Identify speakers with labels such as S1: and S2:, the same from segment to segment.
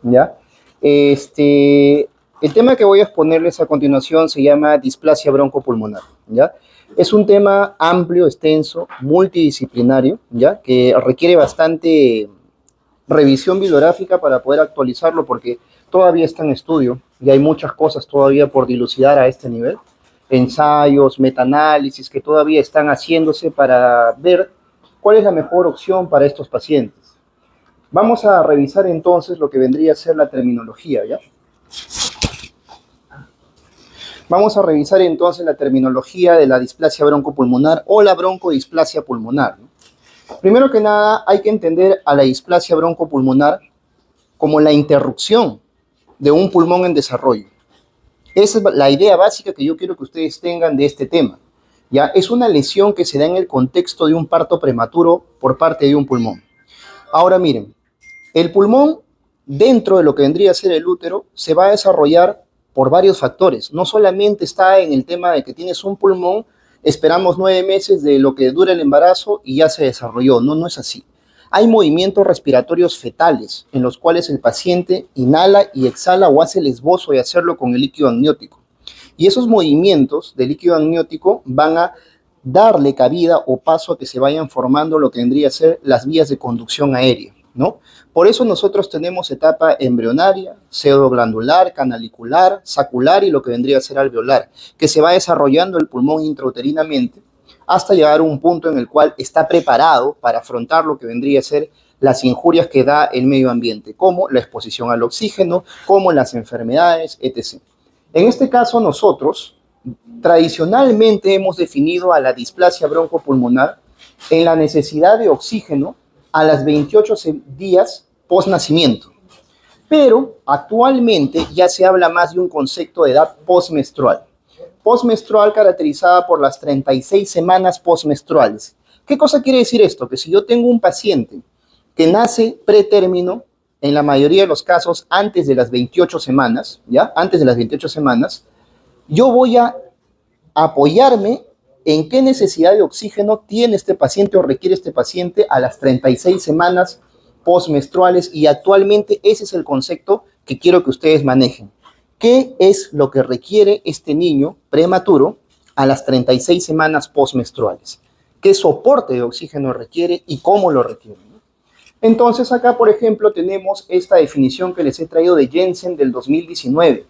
S1: ¿Ya? El tema que voy a exponerles a continuación se llama displasia broncopulmonar, ¿ya? Es un tema amplio, extenso, multidisciplinario, ¿ya? Que requiere bastante revisión bibliográfica para poder actualizarlo porque todavía está en estudio y hay muchas cosas todavía por dilucidar a este nivel. Ensayos, metaanálisis que todavía están haciéndose para ver cuál es la mejor opción para estos pacientes. Vamos a revisar entonces lo que vendría a ser la terminología, ¿ya? Vamos a revisar entonces la terminología de la displasia broncopulmonar o la broncodisplasia pulmonar, ¿no? Primero que nada, hay que entender a la displasia broncopulmonar como la interrupción de un pulmón en desarrollo. Esa es la idea básica que yo quiero que ustedes tengan de este tema. ¿Ya? Es una lesión que se da en el contexto de un parto prematuro por parte de un pulmón. Ahora miren, el pulmón, dentro de lo que vendría a ser el útero, se va a desarrollar por varios factores. No solamente está en el tema de que tienes un pulmón, esperamos 9 meses de lo que dura el embarazo y ya se desarrolló. No, no es así. Hay movimientos respiratorios fetales en los cuales el paciente inhala y exhala o hace el esbozo de hacerlo con el líquido amniótico. Y esos movimientos de líquido amniótico van a darle cabida o paso a que se vayan formando lo que vendría a ser las vías de conducción aérea, ¿no? Por eso nosotros tenemos etapa embrionaria, pseudoglandular, canalicular, sacular y lo que vendría a ser alveolar, que se va desarrollando el pulmón intrauterinamente hasta llegar a un punto en el cual está preparado para afrontar lo que vendría a ser las injurias que da el medio ambiente, como la exposición al oxígeno, como las enfermedades, etc. En este caso, nosotros tradicionalmente hemos definido a la displasia broncopulmonar en la necesidad de oxígeno a las 28 días post-nacimiento. Pero actualmente ya se habla más de un concepto de edad postmenstrual. Postmenstrual caracterizada por las 36 semanas postmenstruales. ¿Qué cosa quiere decir esto? Que si yo tengo un paciente que nace pretérmino, en la mayoría de los casos antes de las 28 semanas, ¿ya? Antes de las 28 semanas, yo voy a apoyarme en qué necesidad de oxígeno tiene este paciente o requiere este paciente a las 36 semanas postmenstruales y actualmente ese es el concepto que quiero que ustedes manejen. ¿Qué es lo que requiere este niño prematuro a las 36 semanas postmenstruales? ¿Qué soporte de oxígeno requiere y cómo lo requiere? Entonces acá, por ejemplo, tenemos esta definición que les he traído de Jensen del 2019.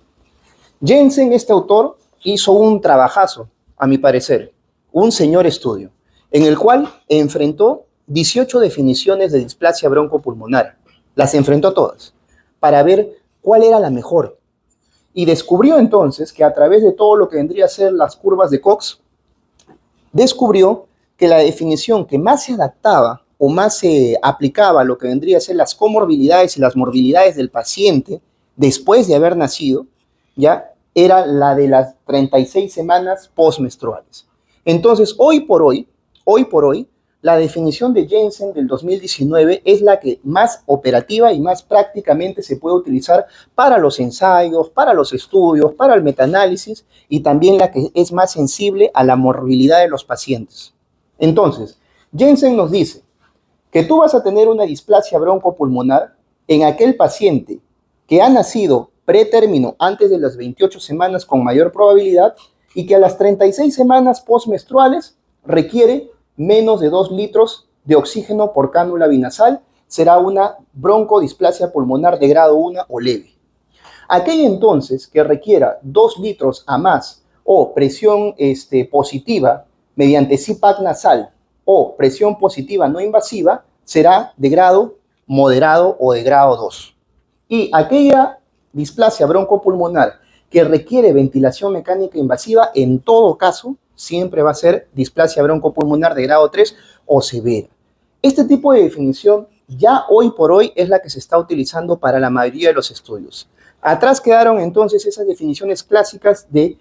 S1: Jensen, este autor, hizo un trabajazo, a mi parecer, un señor estudio, en el cual enfrentó 18 definiciones de displasia broncopulmonar. Las enfrentó todas para ver cuál era la mejor. Y descubrió entonces que a través de todo lo que vendría a ser las curvas de Cox, descubrió que la definición que más se adaptaba o más se aplicaba a lo que vendría a ser las comorbilidades y las morbilidades del paciente después de haber nacido, ya era la de las 36 semanas postmenstruales. Entonces, hoy por hoy, la definición de Jensen del 2019 es la que más operativa y más prácticamente se puede utilizar para los ensayos, para los estudios, para el metaanálisis y también la que es más sensible a la morbilidad de los pacientes. Entonces, Jensen nos dice que tú vas a tener una displasia broncopulmonar en aquel paciente que ha nacido pretérmino antes de las 28 semanas con mayor probabilidad y que a las 36 semanas postmenstruales requiere menos de 2 litros de oxígeno por cánula binasal, será una broncodisplasia pulmonar de grado 1 o leve. Aquella entonces que requiera 2 litros a más o presión positiva mediante CPAP nasal o presión positiva no invasiva será de grado moderado o de grado 2. Y aquella displasia broncopulmonar que requiere ventilación mecánica invasiva, en todo caso, siempre va a ser displasia broncopulmonar de grado 3 o severa. Este tipo de definición ya hoy por hoy es la que se está utilizando para la mayoría de los estudios. Atrás quedaron entonces esas definiciones clásicas de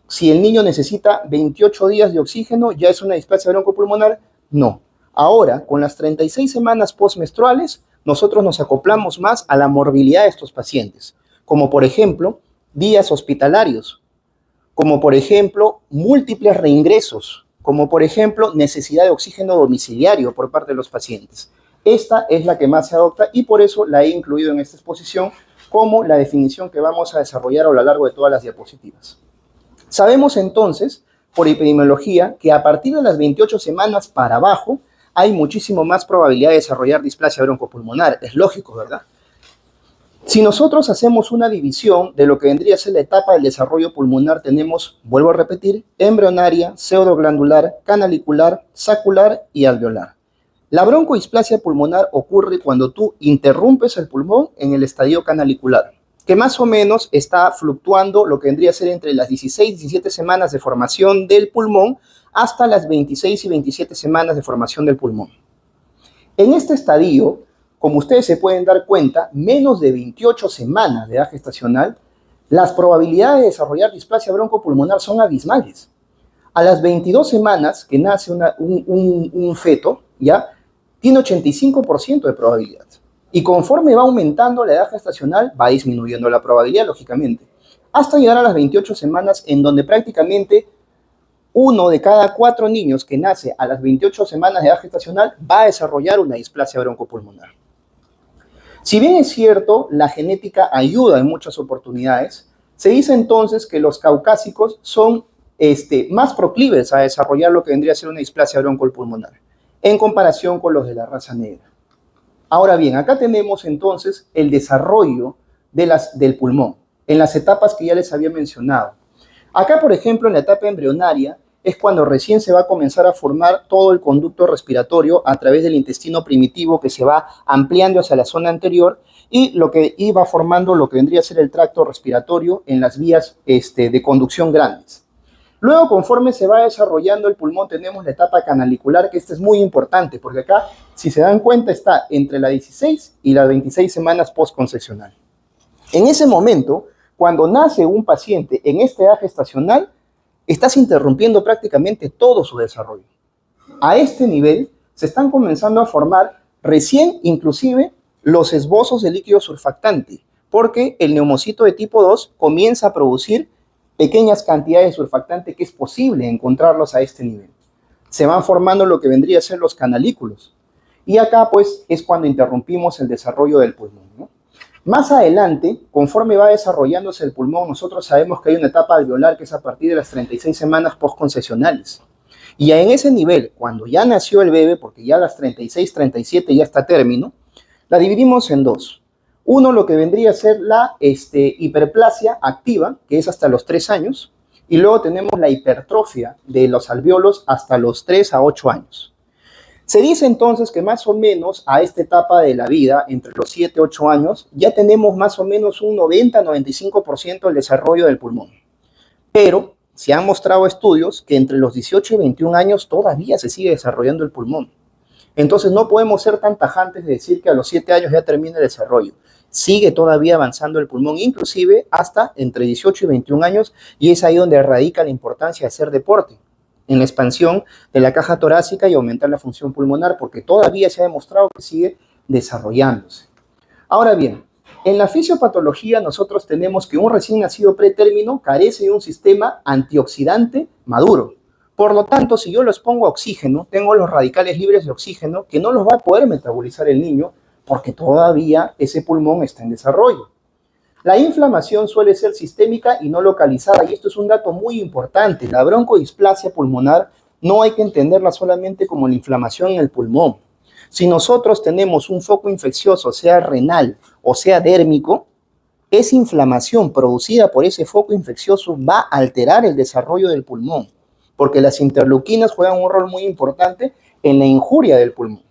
S1: si el niño necesita 28 días de oxígeno, ¿ya es una displasia broncopulmonar? No. Ahora, con las 36 semanas postmenstruales, nosotros nos acoplamos más a la morbilidad de estos pacientes, como por ejemplo, días hospitalarios, como por ejemplo, múltiples reingresos, como por ejemplo, necesidad de oxígeno domiciliario por parte de los pacientes. Esta es la que más se adopta y por eso la he incluido en esta exposición como la definición que vamos a desarrollar a lo largo de todas las diapositivas. Sabemos entonces, por epidemiología, que a partir de las 28 semanas para abajo hay muchísimo más probabilidad de desarrollar displasia broncopulmonar. Es lógico, ¿verdad? Si nosotros hacemos una división de lo que vendría a ser la etapa del desarrollo pulmonar, tenemos, vuelvo a repetir, embrionaria, pseudoglandular, canalicular, sacular y alveolar. La broncohisplasia pulmonar ocurre cuando tú interrumpes el pulmón en el estadio canalicular, que más o menos está fluctuando lo que vendría a ser entre las 16 y 17 semanas de formación del pulmón hasta las 26 y 27 semanas de formación del pulmón. En este estadio, como ustedes se pueden dar cuenta, menos de 28 semanas de edad gestacional, las probabilidades de desarrollar displasia broncopulmonar son abismales. A las 22 semanas que nace un feto, ¿ya? Tiene 85% de probabilidad. Y conforme va aumentando la edad gestacional, va disminuyendo la probabilidad, lógicamente, hasta llegar a las 28 semanas, en donde prácticamente 1 de cada 4 niños que nace a las 28 semanas de edad gestacional va a desarrollar una displasia broncopulmonar. Si bien es cierto, la genética ayuda en muchas oportunidades, se dice entonces que los caucásicos son más proclives a desarrollar lo que vendría a ser una displasia broncopulmonar en comparación con los de la raza negra. Ahora bien, acá tenemos entonces el desarrollo del pulmón en las etapas que ya les había mencionado. Acá, por ejemplo, en la etapa embrionaria es cuando recién se va a comenzar a formar todo el conducto respiratorio a través del intestino primitivo que se va ampliando hacia la zona anterior y lo que iba formando lo que vendría a ser el tracto respiratorio en las vías de conducción grandes. Luego, conforme se va desarrollando el pulmón, tenemos la etapa canalicular, que esta es muy importante, porque acá, si se dan cuenta, está entre las 16 y las 26 semanas postconcepcional. En ese momento, cuando nace un paciente en esta edad gestacional, estás interrumpiendo prácticamente todo su desarrollo. A este nivel, se están comenzando a formar recién, inclusive, los esbozos de líquido surfactante, porque el neumocito de tipo 2 comienza a producir pequeñas cantidades de surfactante que es posible encontrarlos a este nivel. Se van formando lo que vendría a ser los canalículos. Y acá, pues, es cuando interrumpimos el desarrollo del pulmón, ¿no? Más adelante, conforme va desarrollándose el pulmón, nosotros sabemos que hay una etapa alveolar que es a partir de las 36 semanas postconcepcionales. Y en ese nivel, cuando ya nació el bebé, porque ya a las 36, 37 ya está a término, la dividimos en dos. Uno, lo que vendría a ser la hiperplasia activa, que es hasta los 3 años, y luego tenemos la hipertrofia de los alvéolos hasta los 3 a 8 años. Se dice entonces que más o menos a esta etapa de la vida, entre los 7 y 8 años, ya tenemos más o menos un 90-95% del desarrollo del pulmón. Pero se han mostrado estudios que entre los 18 y 21 años todavía se sigue desarrollando el pulmón. Entonces no podemos ser tan tajantes de decir que a los 7 años ya termina el desarrollo. Sigue todavía avanzando el pulmón, inclusive hasta entre 18 y 21 años, y es ahí donde radica la importancia de hacer deporte, en la expansión de la caja torácica y aumentar la función pulmonar, porque todavía se ha demostrado que sigue desarrollándose. Ahora bien, en la fisiopatología nosotros tenemos que un recién nacido pretérmino carece de un sistema antioxidante maduro. Por lo tanto, si yo los pongo a oxígeno, tengo los radicales libres de oxígeno que no los va a poder metabolizar el niño porque todavía ese pulmón está en desarrollo. La inflamación suele ser sistémica y no localizada, y esto es un dato muy importante. La broncohisplasia pulmonar no hay que entenderla solamente como la inflamación en el pulmón. Si nosotros tenemos un foco infeccioso, sea renal o sea dérmico, esa inflamación producida por ese foco infeccioso va a alterar el desarrollo del pulmón, porque las interleuquinas juegan un rol muy importante en la injuria del pulmón.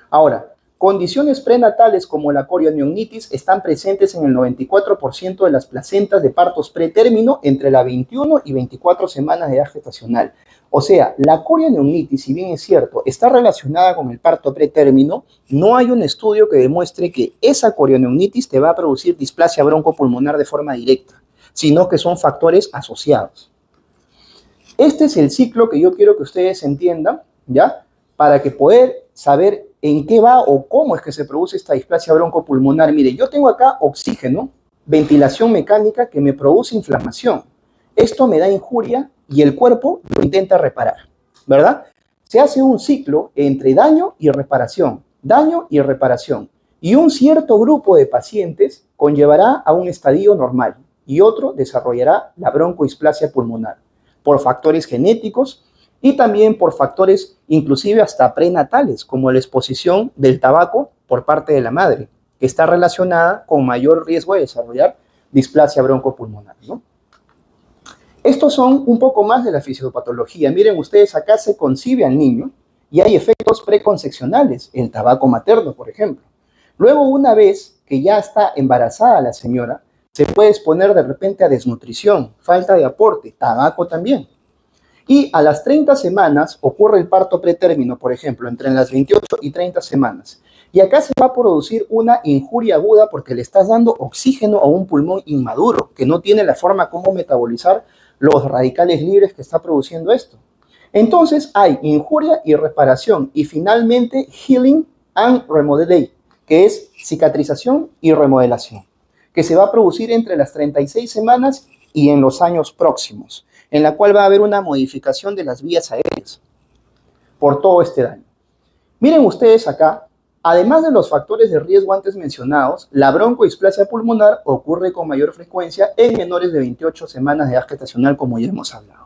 S1: Ahora, condiciones prenatales como la corioneumonitis están presentes en el 94% de las placentas de partos pretérmino entre las 21 y 24 semanas de edad gestacional. O sea, la corioneumonitis, si bien es cierto, está relacionada con el parto pretérmino, no hay un estudio que demuestre que esa corioneumonitis te va a producir displasia broncopulmonar de forma directa, sino que son factores asociados. Este es el ciclo que yo quiero que ustedes entiendan, ¿ya? Para que poder saber en qué va o cómo es que se produce esta displasia broncopulmonar. Mire, yo tengo acá oxígeno, ventilación mecánica que me produce inflamación. Esto me da injuria y el cuerpo lo intenta reparar, ¿verdad? Se hace un ciclo entre daño y reparación. daño y reparación. Y un cierto grupo de pacientes conllevará a un estadio normal y otro desarrollará la broncohisplasia pulmonar por factores genéticos y también por factores inclusive hasta prenatales, como la exposición del tabaco por parte de la madre, que está relacionada con mayor riesgo de desarrollar displasia broncopulmonar, ¿no? Estos son un poco más de la fisiopatología. Miren ustedes, acá se concibe al niño y hay efectos preconcepcionales, el tabaco materno, por ejemplo. Luego, una vez que ya está embarazada la señora, se puede exponer de repente a desnutrición, falta de aporte, tabaco también. Y a las 30 semanas ocurre el parto pretérmino, por ejemplo, entre las 28 y 30 semanas. Y acá se va a producir una injuria aguda porque le estás dando oxígeno a un pulmón inmaduro, que no tiene la forma como metabolizar los radicales libres que está produciendo esto. Entonces hay injuria y reparación y finalmente healing and remodeling, que es cicatrización y remodelación, que se va a producir entre las 36 semanas y en los años próximos, en la cual va a haber una modificación de las vías aéreas por todo este daño. Miren ustedes acá, además de los factores de riesgo antes mencionados, la broncohisplasia pulmonar ocurre con mayor frecuencia en menores de 28 semanas de edad gestacional, como ya hemos hablado.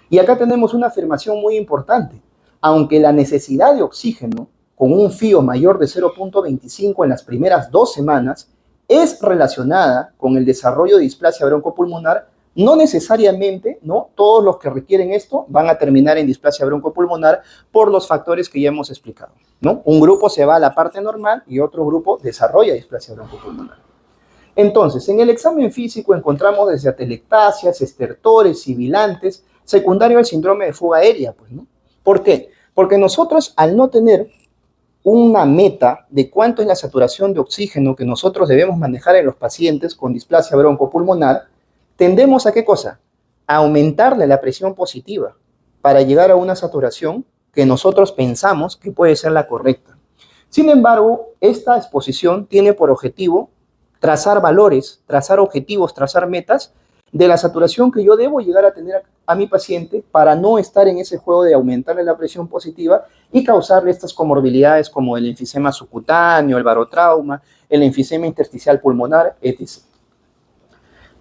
S1: Y acá tenemos una afirmación muy importante. Aunque la necesidad de oxígeno con un FIO mayor de 0.25 en las primeras 2 semanas es relacionada con el desarrollo de displasia broncopulmonar, no necesariamente, ¿no?, todos los que requieren esto van a terminar en displasia broncopulmonar por los factores que ya hemos explicado, ¿no? Un grupo se va a la parte normal y otro grupo desarrolla displasia broncopulmonar. Entonces, en el examen físico encontramos desde atelectasias, estertores, sibilantes, secundario al síndrome de fuga aérea, pues, ¿no? ¿Por qué? Porque nosotros, al no tener una meta de cuánto es la saturación de oxígeno que nosotros debemos manejar en los pacientes con displasia broncopulmonar, tendemos a ¿qué cosa? A aumentarle la presión positiva para llegar a una saturación que nosotros pensamos que puede ser la correcta. Sin embargo, esta exposición tiene por objetivo trazar valores, trazar objetivos, trazar metas de la saturación que yo debo llegar a tener a mi paciente para no estar en ese juego de aumentarle la presión positiva y causarle estas comorbilidades como el enfisema subcutáneo, el barotrauma, el enfisema intersticial pulmonar, etc.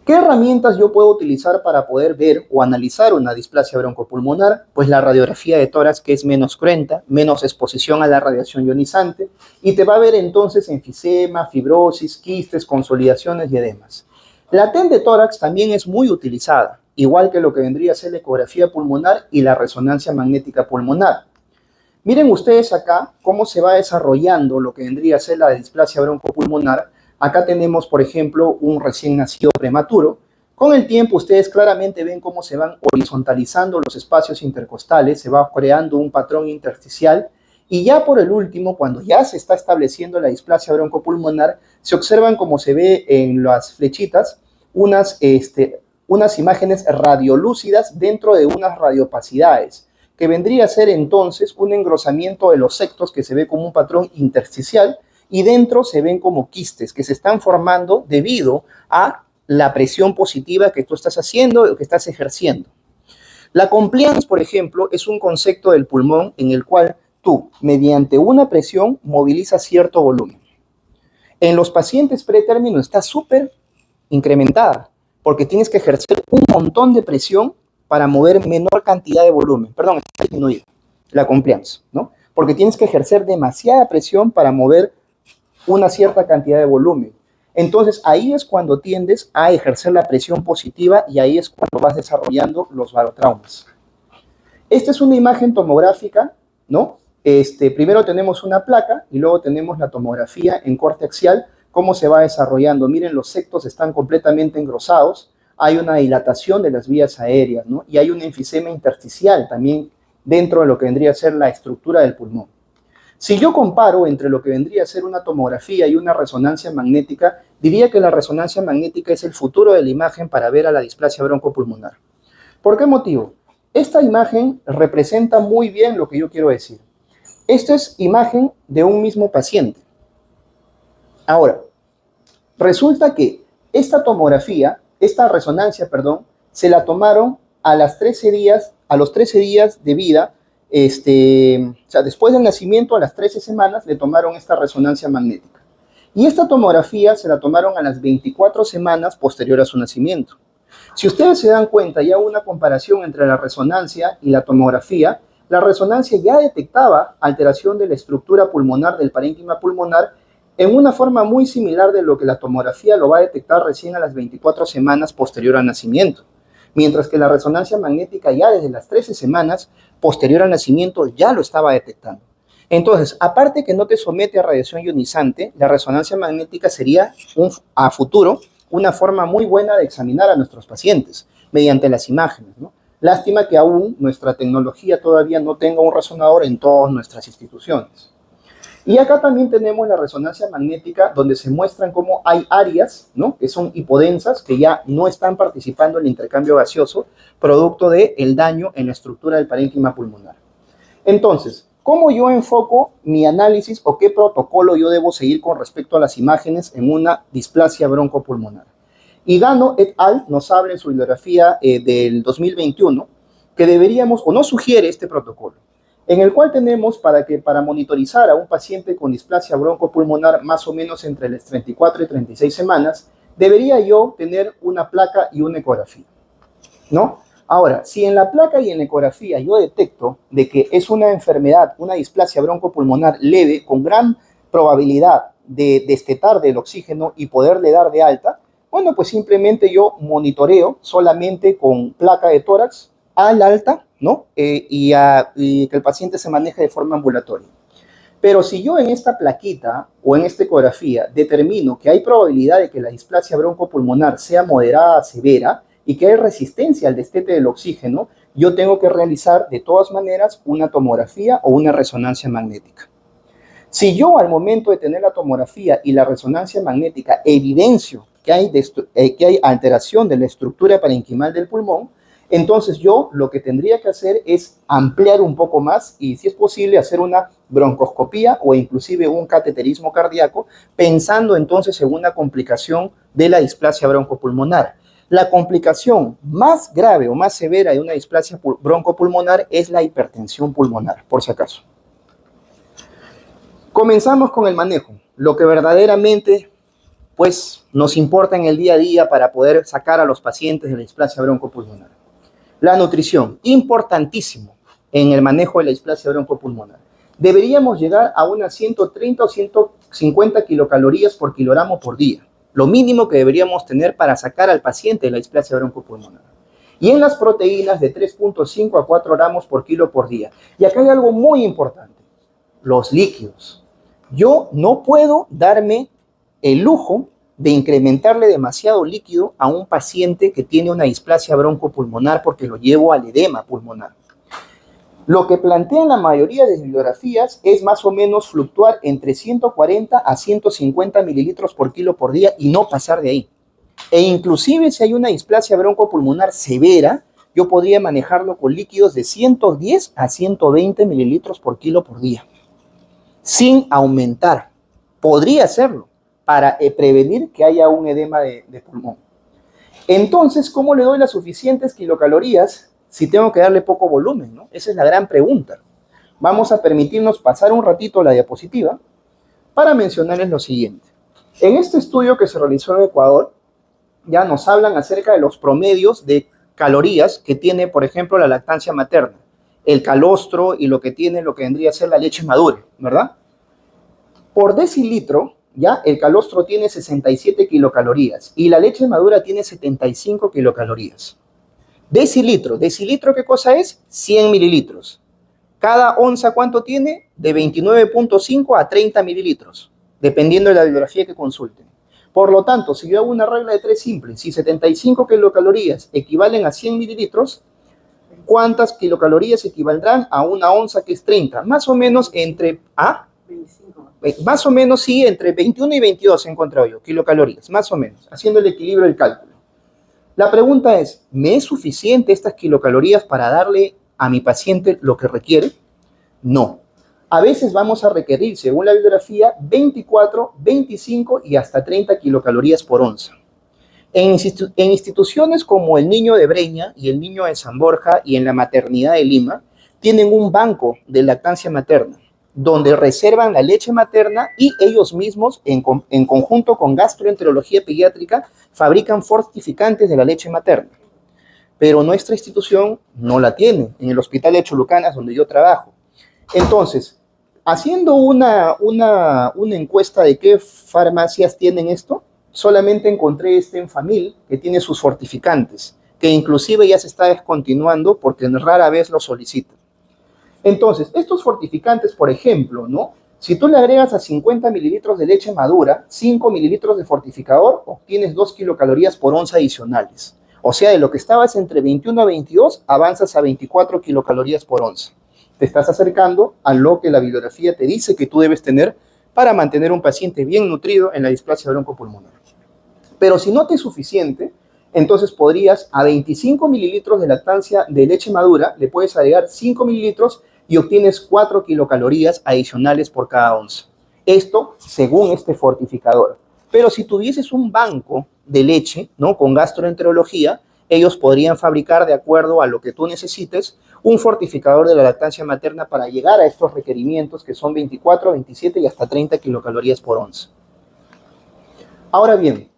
S1: ¿Qué herramientas yo puedo utilizar para poder ver o analizar una displasia broncopulmonar? Pues la radiografía de tórax, que es menos cruenta, menos exposición a la radiación ionizante, y te va a ver entonces enfisema, fibrosis, quistes, consolidaciones y edemas. La TEN de tórax también es muy utilizada, igual que lo que vendría a ser la ecografía pulmonar y la resonancia magnética pulmonar. Miren ustedes acá cómo se va desarrollando lo que vendría a ser la displasia broncopulmonar. Acá tenemos, por ejemplo, un recién nacido prematuro. Con el tiempo ustedes claramente ven cómo se van horizontalizando los espacios intercostales, se va creando un patrón intersticial y ya por el último, cuando ya se está estableciendo la displasia broncopulmonar, se observan, como se ve en las flechitas, unas imágenes radiolúcidas dentro de unas radiopacidades, que vendría a ser entonces un engrosamiento de los septos que se ve como un patrón intersticial, y dentro se ven como quistes que se están formando debido a la presión positiva que tú estás haciendo o que estás ejerciendo. La compliance, por ejemplo, es un concepto del pulmón en el cual tú, mediante una presión, movilizas cierto volumen. En los pacientes pretérmino está súper incrementada, porque tienes que ejercer un montón de presión para mover menor cantidad de volumen. Perdón, está disminuida la compliance, ¿no? Porque tienes que ejercer demasiada presión para mover una cierta cantidad de volumen. Entonces, ahí es cuando tiendes a ejercer la presión positiva y ahí es cuando vas desarrollando los barotraumas. Esta es una imagen tomográfica, ¿no? Primero tenemos una placa y luego tenemos la tomografía en corte axial, cómo se va desarrollando. Miren, los septos están completamente engrosados, hay una dilatación de las vías aéreas, ¿no? Y hay un enfisema intersticial también dentro de lo que vendría a ser la estructura del pulmón. Si yo comparo entre lo que vendría a ser una tomografía y una resonancia magnética, diría que la resonancia magnética es el futuro de la imagen para ver a la displasia broncopulmonar. ¿Por qué motivo? Esta imagen representa muy bien lo que yo quiero decir. Esta es imagen de un mismo paciente. Ahora, resulta que esta resonancia, se la tomaron a los 13 días de vida o sea, después del nacimiento, a las 13 semanas, le tomaron esta resonancia magnética. Y esta tomografía se la tomaron a las 24 semanas posterior a su nacimiento. Si ustedes se dan cuenta, ya hubo una comparación entre la resonancia y la tomografía. La resonancia ya detectaba alteración de la estructura pulmonar del parénquima pulmonar en una forma muy similar de lo que la tomografía lo va a detectar recién a las 24 semanas posterior al nacimiento. Mientras que la resonancia magnética ya desde las 13 semanas posterior al nacimiento ya lo estaba detectando. Entonces, aparte que no te somete a radiación ionizante, la resonancia magnética sería a futuro una forma muy buena de examinar a nuestros pacientes mediante las imágenes, ¿no? Lástima que aún nuestra tecnología todavía no tenga un resonador en todas nuestras instituciones. Y acá también tenemos la resonancia magnética, donde se muestran cómo hay áreas, ¿no?, que son hipodensas, que ya no están participando en el intercambio gaseoso, producto del daño en la estructura del parénquima pulmonar. Entonces, ¿cómo yo enfoco mi análisis o qué protocolo yo debo seguir con respecto a las imágenes en una displasia broncopulmonar? Higano et al. Nos habla en su bibliografía del 2021 que deberíamos, o nos sugiere este protocolo, en el cual tenemos para monitorizar a un paciente con displasia broncopulmonar más o menos entre las 34 y 36 semanas, debería yo tener una placa y una ecografía, ¿no? Ahora, si en la placa y en la ecografía yo detecto de que es una enfermedad, una displasia broncopulmonar leve, con gran probabilidad de destetar del oxígeno y poderle dar de alta, bueno, pues simplemente yo monitoreo solamente con placa de tórax al alta, ¿no? Y que el paciente se maneje de forma ambulatoria. Pero si yo en esta plaquita o en esta ecografía determino que hay probabilidad de que la displasia broncopulmonar sea moderada a severa y que hay resistencia al destete del oxígeno, yo tengo que realizar de todas maneras una tomografía o una resonancia magnética. Si yo al momento de tener la tomografía y la resonancia magnética evidencio que hay alteración de la estructura parenquimal del pulmón, entonces yo lo que tendría que hacer es ampliar un poco más y, si es posible, hacer una broncoscopía o inclusive un cateterismo cardíaco, pensando entonces en una complicación de la displasia broncopulmonar. La complicación más grave o más severa de una displasia broncopulmonar es la hipertensión pulmonar, por si acaso. Comenzamos con el manejo, lo que verdaderamente pues nos importa en el día a día para poder sacar a los pacientes de la displasia broncopulmonar. La nutrición, importantísimo en el manejo de la displasia broncopulmonar. Deberíamos llegar a unas 130 o 150 kilocalorías por kilogramo por día, lo mínimo que deberíamos tener para sacar al paciente de la displasia broncopulmonar. Y en las proteínas de 3.5 a 4 gramos por kilo por día. Y acá hay algo muy importante, los líquidos. Yo no puedo darme el lujo de incrementarle demasiado líquido a un paciente que tiene una displasia broncopulmonar porque lo llevo al edema pulmonar. Lo que plantean la mayoría de bibliografías es más o menos fluctuar entre 140 a 150 mililitros por kilo por día y no pasar de ahí. E inclusive si hay una displasia broncopulmonar severa, yo podría manejarlo con líquidos de 110 a 120 mililitros por kilo por día, sin aumentar. Podría hacerlo para prevenir que haya un edema de pulmón. Entonces, ¿cómo le doy las suficientes kilocalorías si tengo que darle poco volumen, ¿no? Esa es la gran pregunta. Vamos a permitirnos pasar un ratito la diapositiva para mencionarles lo siguiente. En este estudio que se realizó en Ecuador, ya nos hablan acerca de los promedios de calorías que tiene, por ejemplo, la lactancia materna, el calostro y lo que vendría a ser la leche madura, ¿verdad? Por decilitro, ya el calostro tiene 67 kilocalorías y la leche madura tiene 75 kilocalorías. Decilitro, ¿qué cosa es? 100 mililitros. Cada onza, ¿cuánto tiene? De 29.5 a 30 mililitros, dependiendo de la bibliografía que consulten. Por lo tanto, si yo hago una regla de 3 simple, si 75 kilocalorías equivalen a 100 mililitros, ¿cuántas kilocalorías equivaldrán a una onza, que es 30? Más o menos entre... Más o menos, sí, entre 21 y 22 he encontrado yo, kilocalorías, más o menos, haciendo el equilibrio del cálculo. La pregunta es, ¿me es suficiente estas kilocalorías para darle a mi paciente lo que requiere? No. A veces vamos a requerir, según la bibliografía, 24, 25 y hasta 30 kilocalorías por onza. En instituciones como el Niño de Breña y el Niño de San Borja y en la Maternidad de Lima, tienen un banco de lactancia materna, donde reservan la leche materna y ellos mismos, en conjunto con gastroenterología pediátrica, fabrican fortificantes de la leche materna. Pero nuestra institución no la tiene, en el Hospital de Chulucanas, donde yo trabajo. Entonces, haciendo una encuesta de qué farmacias tienen esto, solamente encontré Enfamil, que tiene sus fortificantes, que inclusive ya se está descontinuando porque rara vez lo solicitan. Entonces, estos fortificantes, por ejemplo, ¿no? Si tú le agregas a 50 mililitros de leche madura, 5 mililitros de fortificador, obtienes 2 kilocalorías por onza adicionales. O sea, de lo que estabas entre 21 a 22, avanzas a 24 kilocalorías por onza. Te estás acercando a lo que la bibliografía te dice que tú debes tener para mantener un paciente bien nutrido en la displasia broncopulmonar. Pero si no te es suficiente, entonces podrías a 25 mililitros de lactancia de leche madura, le puedes agregar 5 mililitros y obtienes 4 kilocalorías adicionales por cada onza. Esto según este fortificador. Pero si tuvieses un banco de leche, ¿no? Con gastroenterología, ellos podrían fabricar, de acuerdo a lo que tú necesites, un fortificador de la lactancia materna para llegar a estos requerimientos que son 24, 27 y hasta 30 kilocalorías por onza. Ahora bien,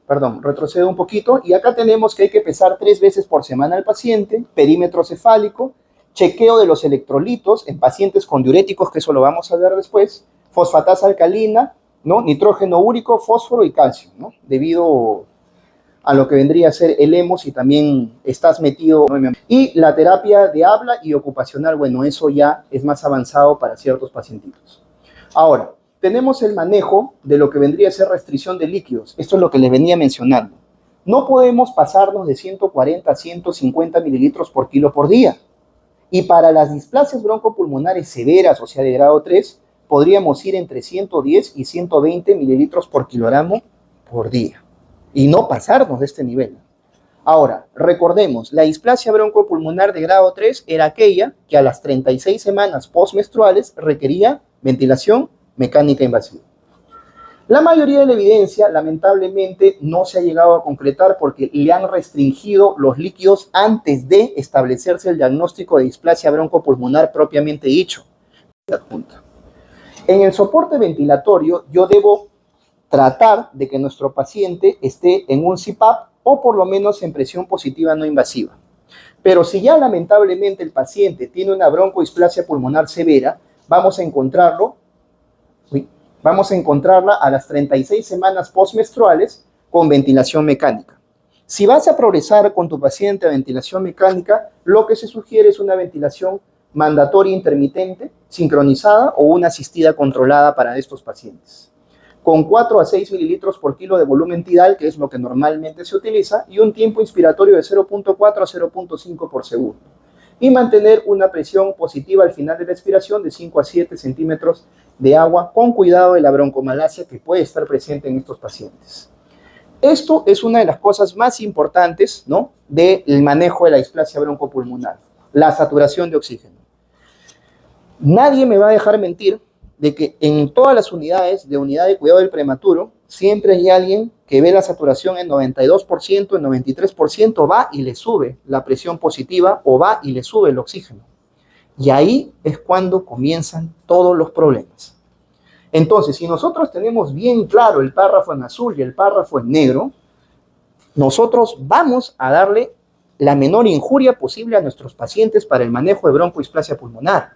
S1: retrocedo un poquito y acá tenemos que hay que pesar 3 veces por semana al paciente, perímetro cefálico, chequeo de los electrolitos en pacientes con diuréticos, que eso lo vamos a ver después, fosfatasa alcalina, ¿no? Nitrógeno úrico, fósforo y calcio, ¿no? Debido a lo que vendría a ser el hemo si también estás metido. Y la terapia de habla y ocupacional, bueno, eso ya es más avanzado para ciertos pacientitos. Ahora, tenemos el manejo de lo que vendría a ser restricción de líquidos. Esto es lo que les venía mencionando. No podemos pasarnos de 140 a 150 mililitros por kilo por día. Y para las displasias broncopulmonares severas, o sea, de grado 3, podríamos ir entre 110 y 120 mililitros por kilogramo por día. Y no pasarnos de este nivel. Ahora, recordemos, la displasia broncopulmonar de grado 3 era aquella que a las 36 semanas postmenstruales requería ventilación mecánica invasiva. La mayoría de la evidencia, lamentablemente, no se ha llegado a concretar porque le han restringido los líquidos antes de establecerse el diagnóstico de displasia broncopulmonar propiamente dicho. En el soporte ventilatorio, yo debo tratar de que nuestro paciente esté en un CPAP o por lo menos en presión positiva no invasiva. Pero si ya lamentablemente el paciente tiene una broncodisplasia pulmonar severa, vamos a encontrarla a las 36 semanas postmenstruales con ventilación mecánica. Si vas a progresar con tu paciente a ventilación mecánica, lo que se sugiere es una ventilación mandatoria intermitente, sincronizada o una asistida controlada para estos pacientes. Con 4 a 6 mililitros por kilo de volumen tidal, que es lo que normalmente se utiliza, y un tiempo inspiratorio de 0.4 a 0.5 por segundo. Y mantener una presión positiva al final de la expiración de 5 a 7 centímetros de agua, con cuidado de la broncomalacia que puede estar presente en estos pacientes. Esto es una de las cosas más importantes, ¿no?, del manejo de la displasia broncopulmonar, la saturación de oxígeno. Nadie me va a dejar mentir de que en todas las unidades de unidad de cuidado del prematuro, siempre hay alguien que ve la saturación en 92%, en 93%, va y le sube la presión positiva o va y le sube el oxígeno. Y ahí es cuando comienzan todos los problemas. Entonces, si nosotros tenemos bien claro el párrafo en azul y el párrafo en negro, nosotros vamos a darle la menor injuria posible a nuestros pacientes para el manejo de broncodisplasia pulmonar.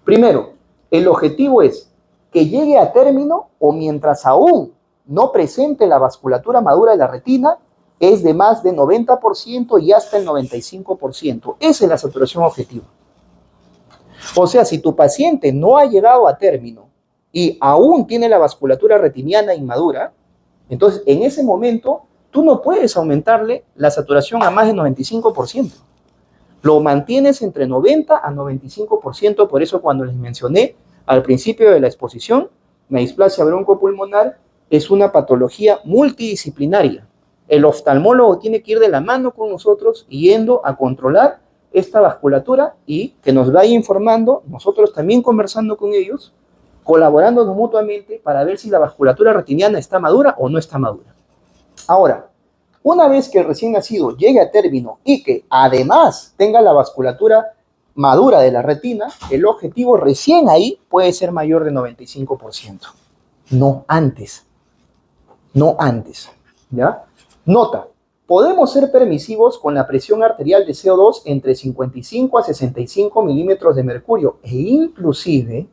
S1: Primero, el objetivo es que llegue a término o mientras aún no presente la vasculatura madura de la retina, es de más de 90% y hasta el 95%. Esa es la saturación objetiva. O sea, si tu paciente no ha llegado a término y aún tiene la vasculatura retiniana inmadura, entonces en ese momento tú no puedes aumentarle la saturación a más de 95%. Lo mantienes entre 90 a 95%, por eso cuando les mencioné al principio de la exposición, la displasia broncopulmonar es una patología multidisciplinaria. El oftalmólogo tiene que ir de la mano con nosotros yendo a controlar esta vasculatura y que nos vaya informando, nosotros también conversando con ellos, colaborándonos mutuamente para ver si la vasculatura retiniana está madura o no está madura. Ahora, una vez que el recién nacido llegue a término y que además tenga la vasculatura madura de la retina, el objetivo recién ahí puede ser mayor de 95%. No antes. No antes. ¿Ya? Nota, podemos ser permisivos con la presión arterial de CO2 entre 55 a 65 milímetros de mercurio e inclusive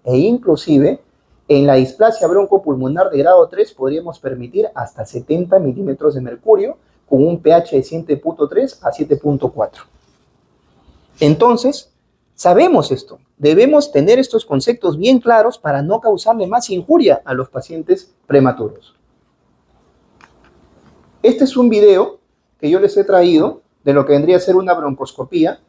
S1: en la displasia broncopulmonar de grado 3 podríamos permitir hasta 70 milímetros de mercurio con un pH de 7.3 a 7.4. Entonces, sabemos esto. Debemos tener estos conceptos bien claros para no causarle más injuria a los pacientes prematuros. Este es un video que yo les he traído de lo que vendría a ser una broncoscopía.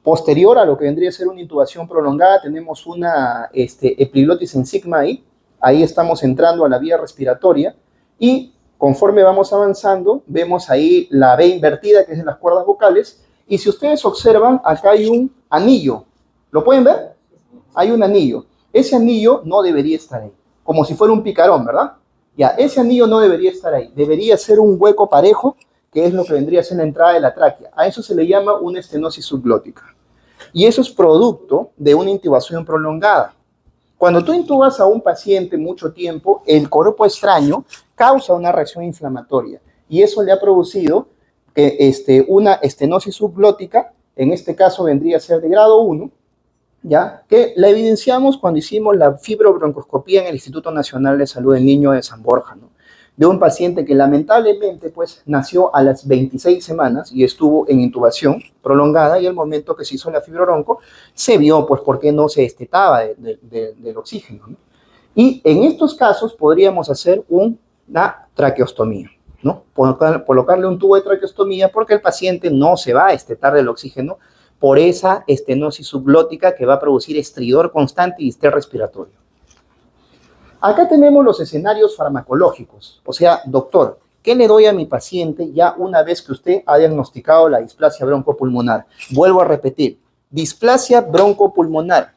S1: Posterior a lo que vendría a ser una intubación prolongada, tenemos una epiglotis en sigma ahí. Ahí estamos entrando a la vía respiratoria y conforme vamos avanzando, vemos ahí la V invertida, que es de las cuerdas vocales. Y si ustedes observan, acá hay un anillo. ¿Lo pueden ver? Hay un anillo. Ese anillo no debería estar ahí, como si fuera un picarón, ¿verdad? Ya, ese anillo no debería estar ahí. Debería ser un hueco parejo, que es lo que vendría a ser la entrada de la tráquea. A eso se le llama una estenosis subglótica. Y eso es producto de una intubación prolongada. Cuando tú intubas a un paciente mucho tiempo, el cuerpo extraño causa una reacción inflamatoria. Y eso le ha producido una estenosis subglótica, en este caso vendría a ser de grado 1, ¿ya? Que la evidenciamos cuando hicimos la fibrobroncoscopía en el Instituto Nacional de Salud del Niño de San Borja, ¿no? De un paciente que lamentablemente pues nació a las 26 semanas y estuvo en intubación prolongada, y al momento que se hizo la fibrobronco se vio pues por qué no se destetaba del oxígeno, ¿no? Y en estos casos podríamos hacer una traqueostomía, ¿no? Colocarle un tubo de traqueostomía porque el paciente no se va a destetar del oxígeno por esa estenosis subglótica que va a producir estridor constante y distrés respiratorio. Acá tenemos los escenarios farmacológicos. O sea, doctor, ¿qué le doy a mi paciente ya una vez que usted ha diagnosticado la displasia broncopulmonar? Vuelvo a repetir, displasia broncopulmonar.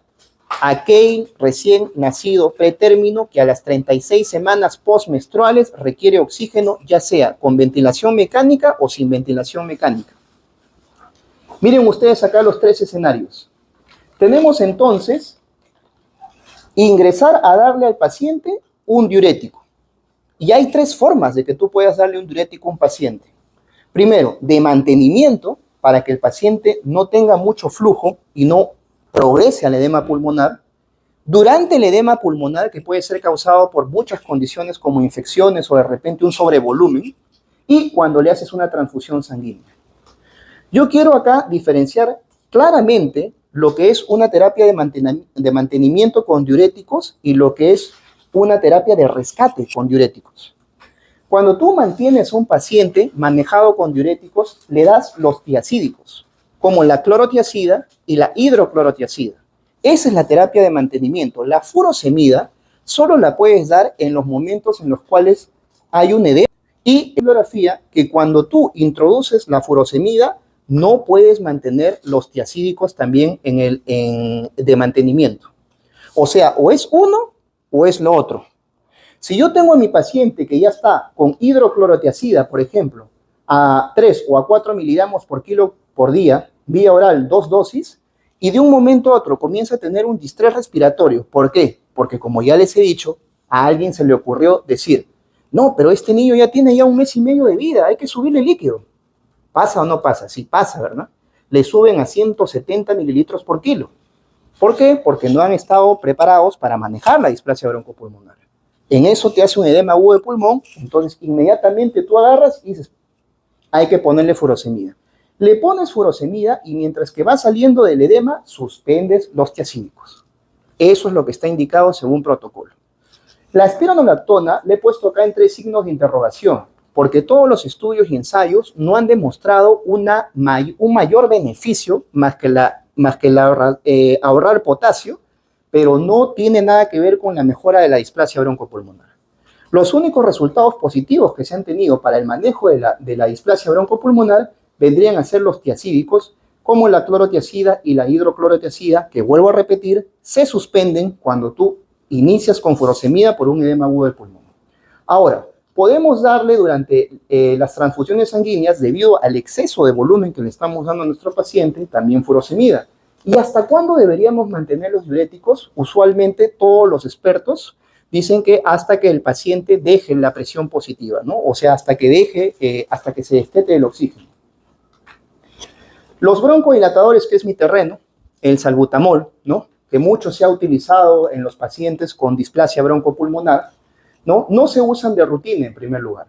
S1: Aquel recién nacido pretérmino que a las 36 semanas postmenstruales requiere oxígeno, ya sea con ventilación mecánica o sin ventilación mecánica. Miren ustedes acá los tres escenarios. Tenemos entonces ingresar a darle al paciente un diurético. Y hay tres formas de que tú puedas darle un diurético a un paciente. Primero, de mantenimiento, para que el paciente no tenga mucho flujo y no progrese al edema pulmonar. Durante el edema pulmonar, que puede ser causado por muchas condiciones como infecciones o de repente un sobrevolumen. Y cuando le haces una transfusión sanguínea. Yo quiero acá diferenciar claramente lo que es una terapia de mantenimiento con diuréticos y lo que es una terapia de rescate con diuréticos. Cuando tú mantienes a un paciente manejado con diuréticos, le das los tiacídicos, como la clorotiazida y la hidroclorotiazida. Esa es la terapia de mantenimiento. La furosemida solo la puedes dar en los momentos en los cuales hay un edema. Y bibliografía que cuando tú introduces la furosemida, no puedes mantener los tiacídicos también de mantenimiento. O sea, o es uno o es lo otro. Si yo tengo a mi paciente que ya está con hidroclorotiazida, por ejemplo, a 3 o a 4 miligramos por kilo por día, vía oral, 2 dosis, y de un momento a otro comienza a tener un distrés respiratorio. ¿Por qué? Porque como ya les he dicho, a alguien se le ocurrió decir, no, pero este niño ya tiene 1 mes y medio de vida, hay que subirle líquido. ¿Pasa o no pasa? Sí pasa, ¿verdad? Le suben a 170 mililitros por kilo. ¿Por qué? Porque no han estado preparados para manejar la displasia broncopulmonar. En eso te hace un edema agudo de pulmón, entonces inmediatamente tú agarras y dices, hay que ponerle furosemida. Le pones furosemida y mientras que va saliendo del edema, suspendes los tiacídicos. Eso es lo que está indicado según protocolo. La espironolactona le he puesto acá en 3 signos de interrogación, porque todos los estudios y ensayos no han demostrado un mayor beneficio más que ahorrar potasio, pero no tiene nada que ver con la mejora de la displasia broncopulmonar. Los únicos resultados positivos que se han tenido para el manejo de la displasia broncopulmonar vendrían a ser los tiacídicos, como la clorotiazida y la hidroclorotiazida, que vuelvo a repetir, se suspenden cuando tú inicias con furosemida por un edema agudo del pulmón. Ahora, podemos darle durante las transfusiones sanguíneas, debido al exceso de volumen que le estamos dando a nuestro paciente, también furosemida. ¿Y hasta cuándo deberíamos mantener los diuréticos? Usualmente todos los expertos dicen que hasta que el paciente deje la presión positiva, ¿no? O sea, hasta que se destete el oxígeno. Los broncodilatadores, que es mi terreno, el salbutamol, ¿no? Que mucho se ha utilizado en los pacientes con displasia broncopulmonar, no se usan de rutina en primer lugar.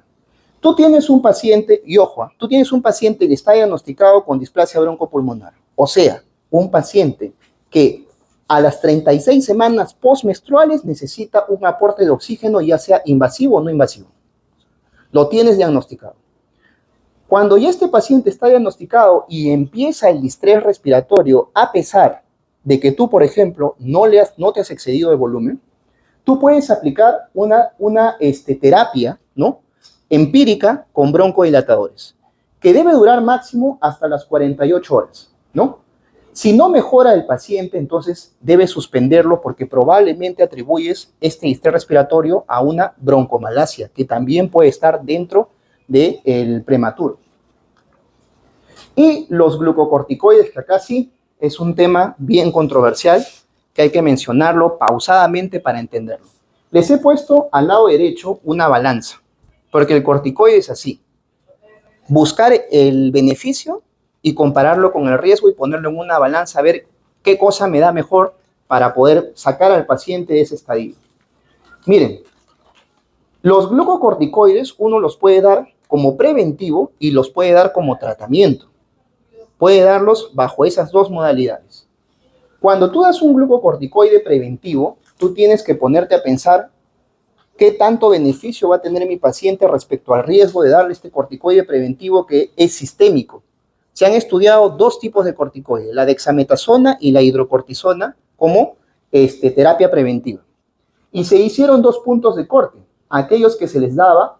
S1: Tú tienes un paciente, y ojo, tú tienes un paciente que está diagnosticado con displasia broncopulmonar, o sea, un paciente que a las 36 semanas postmenstruales necesita un aporte de oxígeno, ya sea invasivo o no invasivo. Lo tienes diagnosticado. Cuando ya este paciente está diagnosticado y empieza el distrés respiratorio, a pesar de que tú, por ejemplo, no te has excedido de volumen, tú puedes aplicar una terapia, ¿no?, empírica con broncodilatadores, que debe durar máximo hasta las 48 horas, ¿no? Si no mejora el paciente, entonces debes suspenderlo porque probablemente atribuyes este distrés respiratorio a una broncomalacia, que también puede estar dentro del prematuro. Y los glucocorticoides, que acá sí es un tema bien controversial, que hay que mencionarlo pausadamente para entenderlo. Les he puesto al lado derecho una balanza, porque el corticoide es así. Buscar el beneficio y compararlo con el riesgo y ponerlo en una balanza, a ver qué cosa me da mejor para poder sacar al paciente de ese estadio. Miren, los glucocorticoides uno los puede dar como preventivo y los puede dar como tratamiento. Puede darlos bajo esas dos modalidades. Cuando tú das un glucocorticoide preventivo, tú tienes que ponerte a pensar qué tanto beneficio va a tener mi paciente respecto al riesgo de darle este corticoide preventivo que es sistémico. Se han estudiado dos tipos de corticoides, la dexametasona y la hidrocortisona, como terapia preventiva. Y se hicieron dos puntos de corte, aquellos que se les daba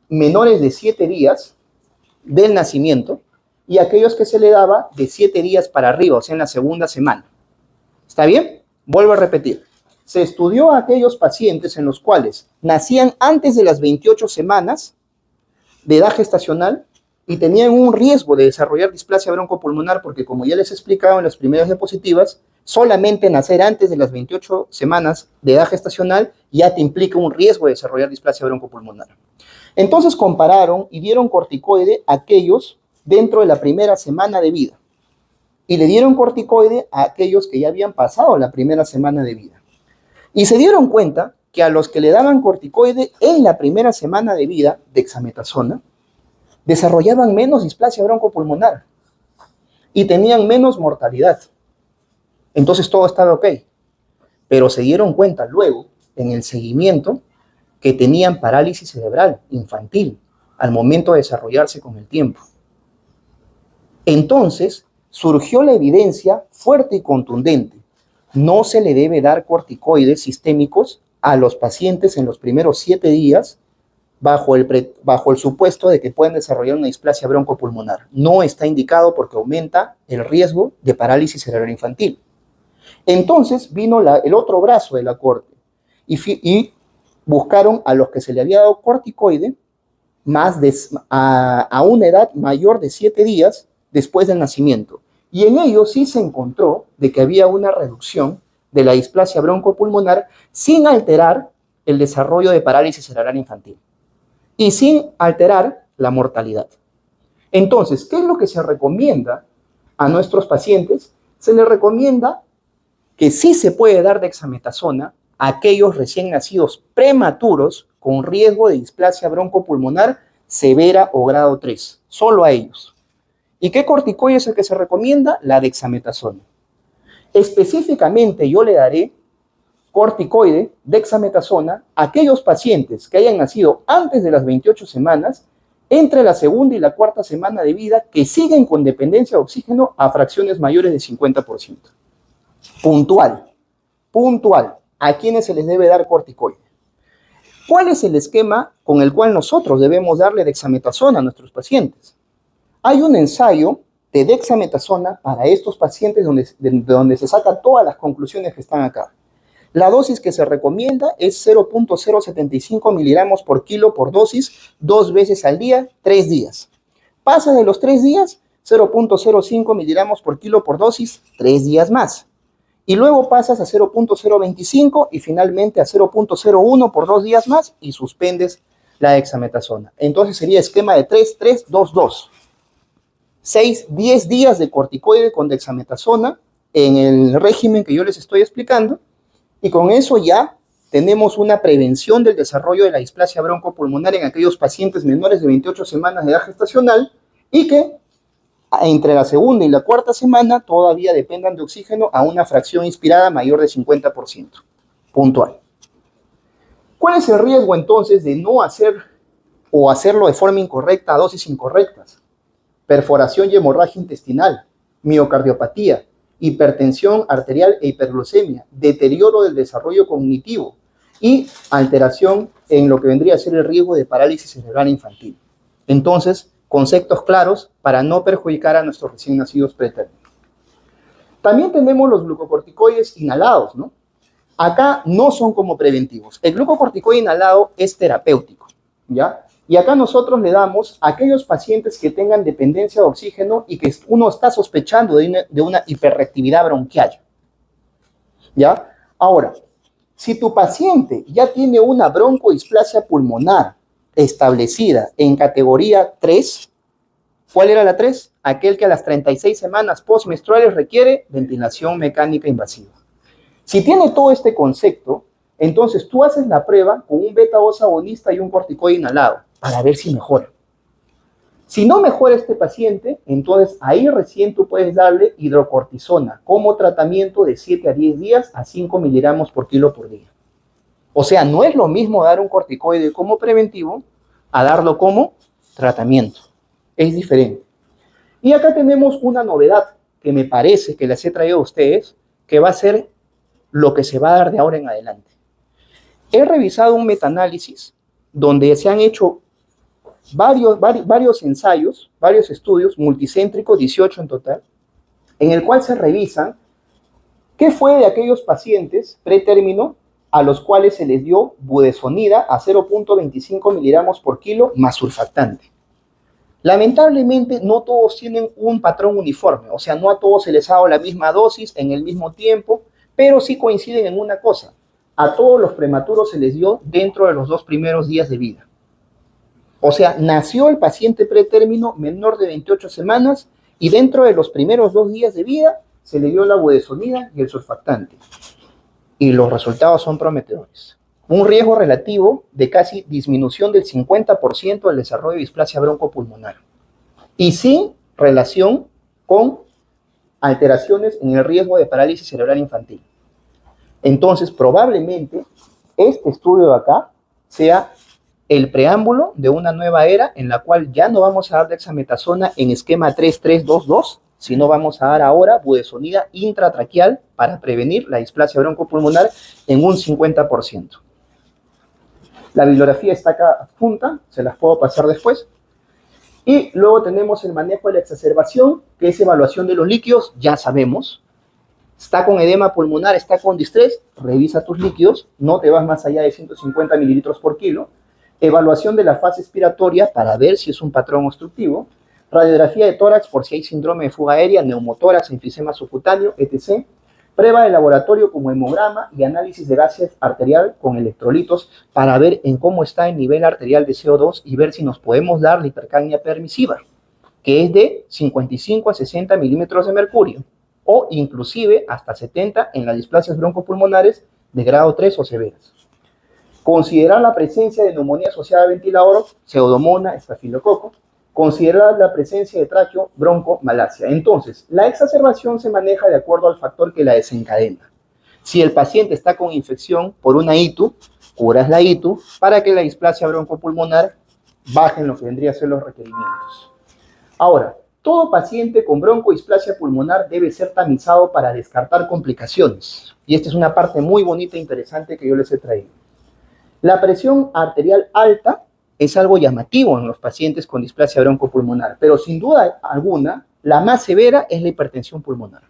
S1: menores de 7 días del nacimiento y aquellos que se le daba de 7 días para arriba, o sea, en la segunda semana. ¿Está bien? Vuelvo a repetir. Se estudió a aquellos pacientes en los cuales nacían antes de las 28 semanas de edad gestacional y tenían un riesgo de desarrollar displasia broncopulmonar porque, como ya les he explicado en las primeras diapositivas, solamente nacer antes de las 28 semanas de edad gestacional ya te implica un riesgo de desarrollar displasia broncopulmonar. Entonces compararon y dieron corticoide a aquellos dentro de la primera semana de vida y le dieron corticoide a aquellos que ya habían pasado la primera semana de vida. Y se dieron cuenta que a los que le daban corticoide en la primera semana de vida, dexametasona, desarrollaban menos displasia broncopulmonar y tenían menos mortalidad. Entonces todo estaba ok. Pero se dieron cuenta luego, en el seguimiento, que tenían parálisis cerebral infantil al momento de desarrollarse con el tiempo. Entonces surgió la evidencia fuerte y contundente. No se le debe dar corticoides sistémicos a los pacientes en los primeros 7 días bajo el supuesto de que pueden desarrollar una displasia broncopulmonar. No está indicado porque aumenta el riesgo de parálisis cerebral infantil. Entonces vino el otro brazo de la corte y buscaron a los que se le había dado corticoide a una edad mayor de 7 días después del nacimiento. Y en ello sí se encontró de que había una reducción de la displasia broncopulmonar sin alterar el desarrollo de parálisis cerebral infantil y sin alterar la mortalidad. Entonces, ¿qué es lo que se recomienda a nuestros pacientes? Se les recomienda que sí se puede dar dexametasona a aquellos recién nacidos prematuros con riesgo de displasia broncopulmonar severa o grado 3, solo a ellos. ¿Y qué corticoide es el que se recomienda? La dexametasona. Específicamente yo le daré corticoide, dexametasona, a aquellos pacientes que hayan nacido antes de las 28 semanas, entre la segunda y la cuarta semana de vida, que siguen con dependencia de oxígeno a fracciones mayores de 50%. Puntual, a quienes se les debe dar corticoide. ¿Cuál es el esquema con el cual nosotros debemos darle dexametasona a nuestros pacientes? Hay un ensayo de dexametasona para estos pacientes donde se sacan todas las conclusiones que están acá. La dosis que se recomienda es 0.075 miligramos por kilo por dosis, 2 veces al día, 3 días. Pasa de los 3 días, 0.05 miligramos por kilo por dosis, 3 días más. Y luego pasas a 0.025 y finalmente a 0.01 por 2 días más y suspendes la dexametasona. Entonces sería esquema de 3-3-2-2. 10 días de corticoide con dexametasona en el régimen que yo les estoy explicando, y con eso ya tenemos una prevención del desarrollo de la displasia broncopulmonar en aquellos pacientes menores de 28 semanas de edad gestacional y que entre la segunda y la cuarta semana todavía dependan de oxígeno a una fracción inspirada mayor de 50%. Puntual. ¿Cuál es el riesgo entonces de no hacer o hacerlo de forma incorrecta a dosis incorrectas? Perforación y hemorragia intestinal, miocardiopatía, hipertensión arterial e hiperglucemia, deterioro del desarrollo cognitivo y alteración en lo que vendría a ser el riesgo de parálisis cerebral infantil. Entonces, conceptos claros para no perjudicar a nuestros recién nacidos pretérminos. También tenemos los glucocorticoides inhalados, ¿no? Acá no son como preventivos. El glucocorticoide inhalado es terapéutico, ¿ya? Y acá nosotros le damos a aquellos pacientes que tengan dependencia de oxígeno y que uno está sospechando de una hiperreactividad bronquial, ¿ya? Ahora, si tu paciente ya tiene una broncodisplasia pulmonar establecida en categoría 3, ¿cuál era la 3? Aquel que a las 36 semanas postmenstruales requiere ventilación mecánica invasiva. Si tiene todo este concepto, entonces tú haces la prueba con un beta-2 agonista y un corticoide inhalado para ver si mejora. Si no mejora este paciente, entonces ahí recién tú puedes darle hidrocortisona como tratamiento de 7 a 10 días a 5 miligramos por kilo por día. O sea, no es lo mismo dar un corticoide como preventivo a darlo como tratamiento. Es diferente. Y acá tenemos una novedad que me parece que les he traído a ustedes, que va a ser lo que se va a dar de ahora en adelante. He revisado un metaanálisis donde se han hecho varios ensayos, varios estudios, multicéntricos, 18 en total, en el cual se revisan qué fue de aquellos pacientes pretérmino a los cuales se les dio budesonida a 0.25 miligramos por kilo más surfactante. Lamentablemente no todos tienen un patrón uniforme, o sea, no a todos se les ha dado la misma dosis en el mismo tiempo, pero sí coinciden en una cosa: a todos los prematuros se les dio dentro de los 2 primeros días de vida. O sea, nació el paciente pretérmino menor de 28 semanas y dentro de los primeros 2 días de vida se le dio la budesonida y el surfactante. Y los resultados son prometedores. Un riesgo relativo de casi disminución del 50% del desarrollo de displasia broncopulmonar. Y sin relación con alteraciones en el riesgo de parálisis cerebral infantil. Entonces, probablemente, este estudio de acá sea el preámbulo de una nueva era en la cual ya no vamos a dar dexametasona en esquema 3-3-2-2, sino vamos a dar ahora budesonida intratraqueal para prevenir la displasia broncopulmonar en un 50%. La bibliografía está acá adjunta, se las puedo pasar después. Y luego tenemos el manejo de la exacerbación, que es evaluación de los líquidos, ya sabemos. Está con edema pulmonar, está con distrés, revisa tus líquidos, no te vas más allá de 150 mililitros por kilo. Evaluación de la fase expiratoria para ver si es un patrón obstructivo. Radiografía de tórax por si hay síndrome de fuga aérea, neumotórax, enfisema subcutáneo, etc. Prueba de laboratorio como hemograma y análisis de gases arterial con electrolitos para ver en cómo está el nivel arterial de CO2 y ver si nos podemos dar la hipercapnia permisiva, que es de 55 a 60 milímetros de mercurio, o inclusive hasta 70 en las displasias broncopulmonares de grado 3 o severas. Considerar la presencia de neumonía asociada a ventilador, pseudomonas, estafilococo. Considerar la presencia de tráqueo, bronco, malasia. Entonces, la exacerbación se maneja de acuerdo al factor que la desencadena. Si el paciente está con infección por una ITU, curas la ITU para que la displasia broncopulmonar baje en lo que vendría a ser los requerimientos. Ahora, todo paciente con broncodisplasia pulmonar debe ser tamizado para descartar complicaciones. Y esta es una parte muy bonita e interesante que yo les he traído. La presión arterial alta es algo llamativo en los pacientes con displasia broncopulmonar, pero sin duda alguna, la más severa es la hipertensión pulmonar.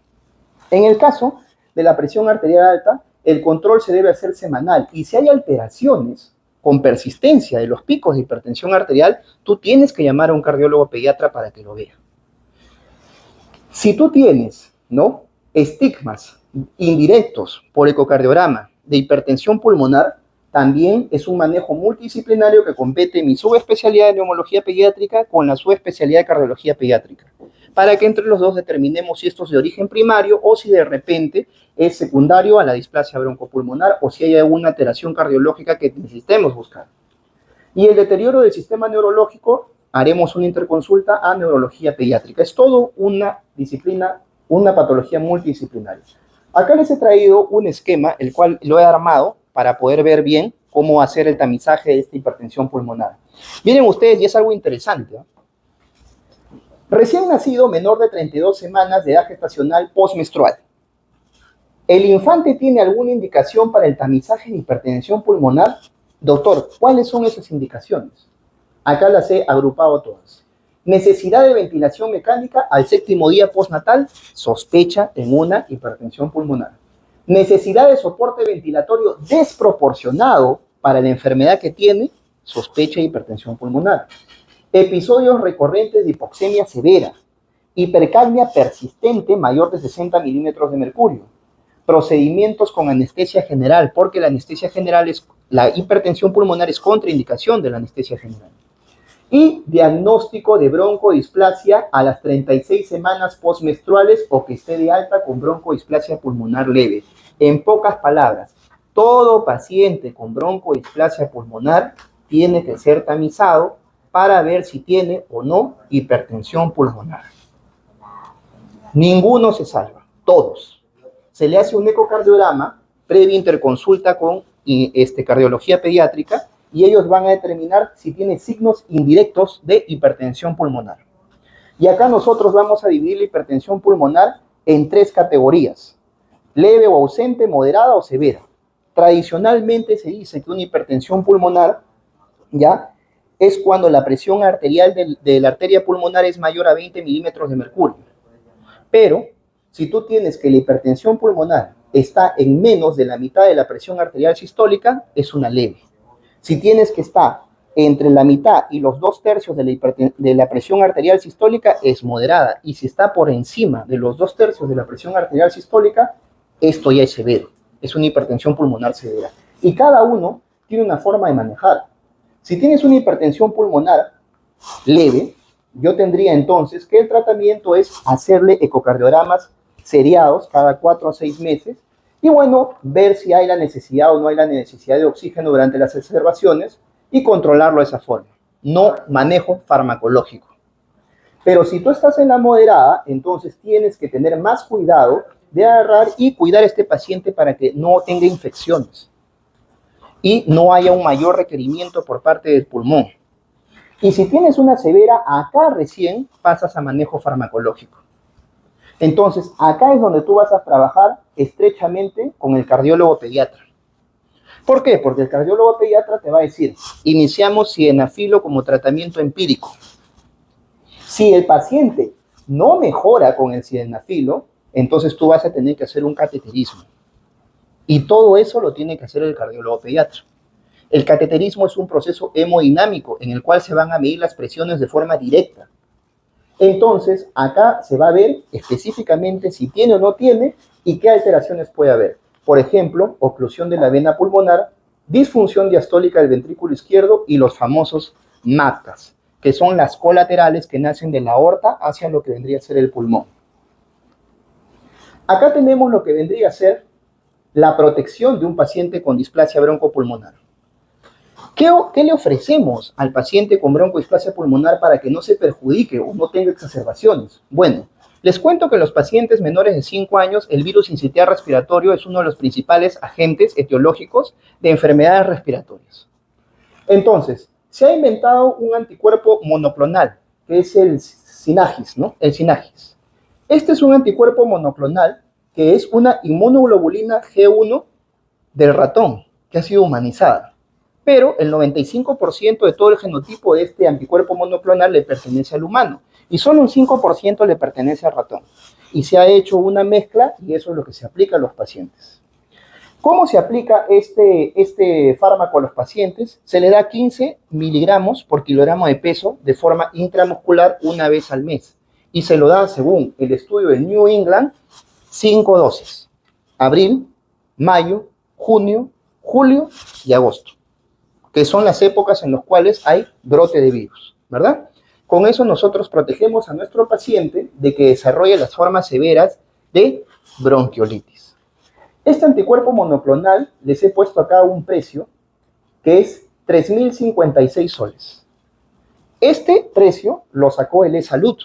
S1: En el caso de la presión arterial alta, el control se debe hacer semanal y si hay alteraciones con persistencia de los picos de hipertensión arterial, tú tienes que llamar a un cardiólogo pediatra para que lo vea. Si tú tienes, ¿no?, estigmas indirectos por ecocardiograma de hipertensión pulmonar, también es un manejo multidisciplinario que compete mi subespecialidad de neumología pediátrica con la subespecialidad de cardiología pediátrica, para que entre los dos determinemos si esto es de origen primario o si de repente es secundario a la displasia broncopulmonar o si hay alguna alteración cardiológica que necesitemos buscar. Y el deterioro del sistema neurológico, haremos una interconsulta a neurología pediátrica. Es todo una disciplina, una patología multidisciplinaria. Acá les he traído un esquema, el cual lo he armado para poder ver bien cómo hacer el tamizaje de esta hipertensión pulmonar. Miren ustedes, y es algo interesante, ¿eh? Recién nacido, menor de 32 semanas de edad gestacional postmenstrual. ¿El infante tiene alguna indicación para el tamizaje de hipertensión pulmonar? Doctor, ¿cuáles son esas indicaciones? Acá las he agrupado todas. Necesidad de ventilación mecánica al 7º día postnatal, sospecha en una hipertensión pulmonar. Necesidad de soporte ventilatorio desproporcionado para la enfermedad que tiene, sospecha de hipertensión pulmonar. Episodios recurrentes de hipoxemia severa. Hipercapnia persistente mayor de 60 milímetros de mercurio. Procedimientos con anestesia general, porque la anestesia general la hipertensión pulmonar es contraindicación de la anestesia general. Y diagnóstico de broncodisplasia a las 36 semanas postmenstruales o que esté de alta con broncodisplasia pulmonar leve. En pocas palabras, todo paciente con broncodisplasia pulmonar tiene que ser tamizado para ver si tiene o no hipertensión pulmonar. Ninguno se salva, todos. Se le hace un ecocardiograma previa interconsulta con cardiología pediátrica y ellos van a determinar si tiene signos indirectos de hipertensión pulmonar. Y acá nosotros vamos a dividir la hipertensión pulmonar en 3 categorías: leve o ausente, moderada o severa. Tradicionalmente se dice que una hipertensión pulmonar ya es cuando la presión arterial de la arteria pulmonar es mayor a 20 milímetros de mercurio. Pero si tú tienes que la hipertensión pulmonar está en menos de la mitad de la presión arterial sistólica, es una leve. Si tienes que estar entre la mitad y los 2/3 de la presión arterial sistólica, es moderada. Y si está por encima de los 2/3 de la presión arterial sistólica, esto ya es severo. Es una hipertensión pulmonar severa. Y cada uno tiene una forma de manejar. Si tienes una hipertensión pulmonar leve, yo tendría entonces que el tratamiento es hacerle ecocardiogramas seriados cada 4 a 6 meses y bueno, ver si hay la necesidad o no hay la necesidad de oxígeno durante las observaciones y controlarlo de esa forma. No manejo farmacológico. Pero si tú estás en la moderada, entonces tienes que tener más cuidado de agarrar y cuidar a este paciente para que no tenga infecciones y no haya un mayor requerimiento por parte del pulmón. Y si tienes una severa, acá recién pasas a manejo farmacológico. Entonces, acá es donde tú vas a trabajar estrechamente con el cardiólogo pediatra. ¿Por qué? Porque el cardiólogo pediatra te va a decir, iniciamos sildenafilo como tratamiento empírico. Si el paciente no mejora con el sildenafilo, entonces tú vas a tener que hacer un cateterismo. Y todo eso lo tiene que hacer el cardiólogo pediatra. El cateterismo es un proceso hemodinámico en el cual se van a medir las presiones de forma directa. Entonces, acá se va a ver específicamente si tiene o no tiene y qué alteraciones puede haber. Por ejemplo, oclusión de la vena pulmonar, disfunción diastólica del ventrículo izquierdo y los famosos MACAS, que son las colaterales que nacen de la aorta hacia lo que vendría a ser el pulmón. Acá tenemos lo que vendría a ser la protección de un paciente con displasia broncopulmonar. ¿Qué le ofrecemos al paciente con broncodisplasia pulmonar para que no se perjudique o no tenga exacerbaciones? Bueno, les cuento que en los pacientes menores de 5 años, el virus sincitial respiratorio es uno de los principales agentes etiológicos de enfermedades respiratorias. Entonces, se ha inventado un anticuerpo monoclonal, que es el Synagis, ¿no? El Synagis. Este es un anticuerpo monoclonal que es una inmunoglobulina G1 del ratón, que ha sido humanizada. Pero el 95% de todo el genotipo de este anticuerpo monoclonal le pertenece al humano y solo un 5% le pertenece al ratón. Y se ha hecho una mezcla y eso es lo que se aplica a los pacientes. ¿Cómo se aplica este fármaco a los pacientes? Se le da 15 miligramos por kilogramo de peso de forma intramuscular una vez al mes. y se lo da, según el estudio de New England, 5 dosis: abril, mayo, junio, julio y agosto, que son las épocas en las cuales hay brote de virus, ¿verdad? Con eso nosotros protegemos a nuestro paciente de que desarrolle las formas severas de bronquiolitis. Este anticuerpo monoclonal, les he puesto acá un precio que es 3.056 soles. Este precio lo sacó el eSalud.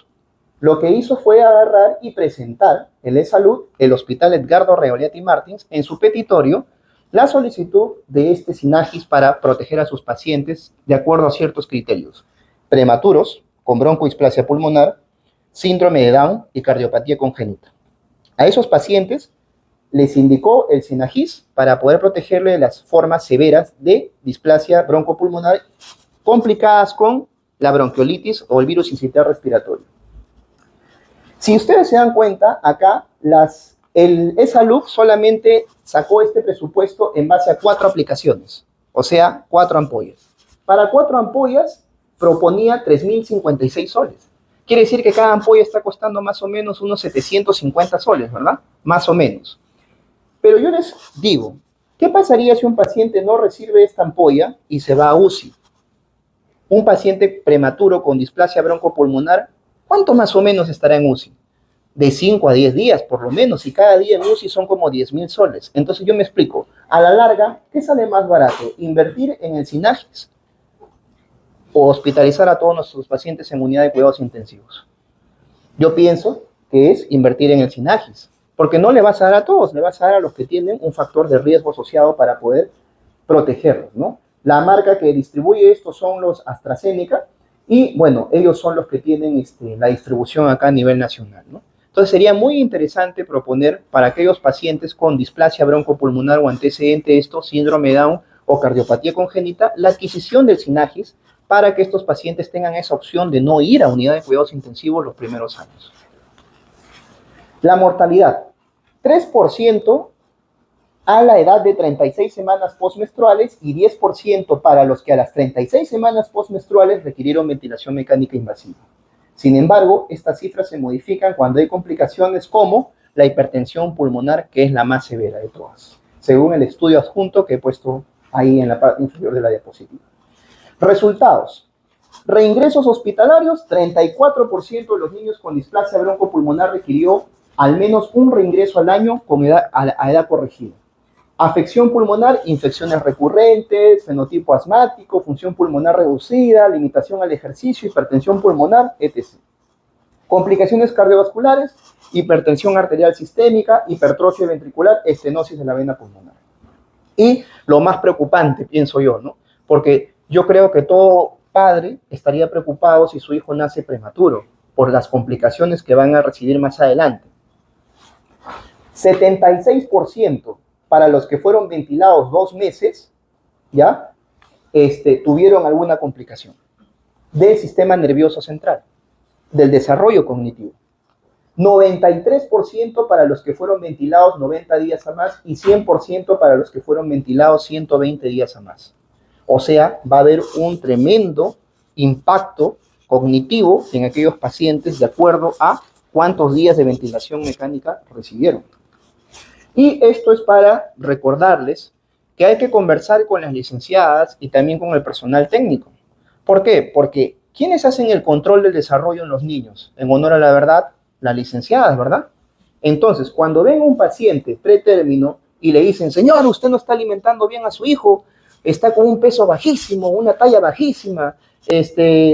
S1: Lo que hizo fue agarrar y presentar el eSalud, el Hospital Edgardo Reoliati Martins, en su petitorio, la solicitud de este Synagis para proteger a sus pacientes de acuerdo a ciertos criterios: prematuros, con broncoisplasia pulmonar, síndrome de Down y cardiopatía congénita. A esos pacientes les indicó el Synagis para poder protegerle de las formas severas de displasia broncopulmonar complicadas con la bronquiolitis o el virus incisional respiratorio. Si ustedes se dan cuenta, acá el eSalud solamente sacó este presupuesto en base a 4 aplicaciones, o sea, 4 ampollas. Para 4 ampollas proponía 3.056 soles. Quiere decir que cada ampolla está costando más o menos unos 750 soles, ¿verdad? Más o menos. Pero yo les digo, ¿qué pasaría si un paciente no recibe esta ampolla y se va a UCI? Un paciente prematuro con displasia broncopulmonar, ¿cuánto más o menos estará en UCI? De 5 a 10 días, por lo menos, y cada día en UCI son como 10.000 soles. Entonces yo me explico, a la larga, ¿qué sale más barato? ¿Invertir en el Synagis o hospitalizar a todos nuestros pacientes en unidad de cuidados intensivos? Yo pienso que es invertir en el Synagis, porque no le vas a dar a todos, le vas a dar a los que tienen un factor de riesgo asociado para poder protegerlos, ¿no? La marca que distribuye esto son los AstraZeneca, y bueno, ellos son los que tienen la distribución acá a nivel nacional, ¿no? Entonces sería muy interesante proponer para aquellos pacientes con displasia broncopulmonar o antecedente de esto, síndrome de Down o cardiopatía congénita, la adquisición del Synagis para que estos pacientes tengan esa opción de no ir a unidad de cuidados intensivos los primeros años. La mortalidad, 3% a la edad de 36 semanas postmenstruales y 10% para los que a las 36 semanas postmenstruales requirieron ventilación mecánica invasiva. Sin embargo, estas cifras se modifican cuando hay complicaciones como la hipertensión pulmonar, que es la más severa de todas, según el estudio adjunto que he puesto ahí en la parte inferior de la diapositiva. Resultados. Reingresos hospitalarios, 34% de los niños con displasia broncopulmonar requirió al menos un reingreso al año a edad corregida. Afección pulmonar, infecciones recurrentes, fenotipo asmático, función pulmonar reducida, limitación al ejercicio, hipertensión pulmonar, etc. Complicaciones cardiovasculares, hipertensión arterial sistémica, hipertrofia ventricular, estenosis de la vena pulmonar. Y lo más preocupante, pienso yo, ¿no? Porque yo creo que todo padre estaría preocupado si su hijo nace prematuro por las complicaciones que van a recibir más adelante. 76% para los que fueron ventilados 2 meses, ¿ya? Tuvieron alguna complicación del sistema nervioso central, del desarrollo cognitivo. 93% para los que fueron ventilados 90 días a más y 100% para los que fueron ventilados 120 días a más. O sea, va a haber un tremendo impacto cognitivo en aquellos pacientes de acuerdo a cuántos días de ventilación mecánica recibieron. Y esto es para recordarles que hay que conversar con las licenciadas y también con el personal técnico. ¿Por qué? Porque ¿quiénes hacen el control del desarrollo en los niños? En honor a la verdad, las licenciadas, ¿verdad? Entonces, cuando ven un paciente pretérmino y le dicen, señor, usted no está alimentando bien a su hijo, está con un peso bajísimo, una talla bajísima,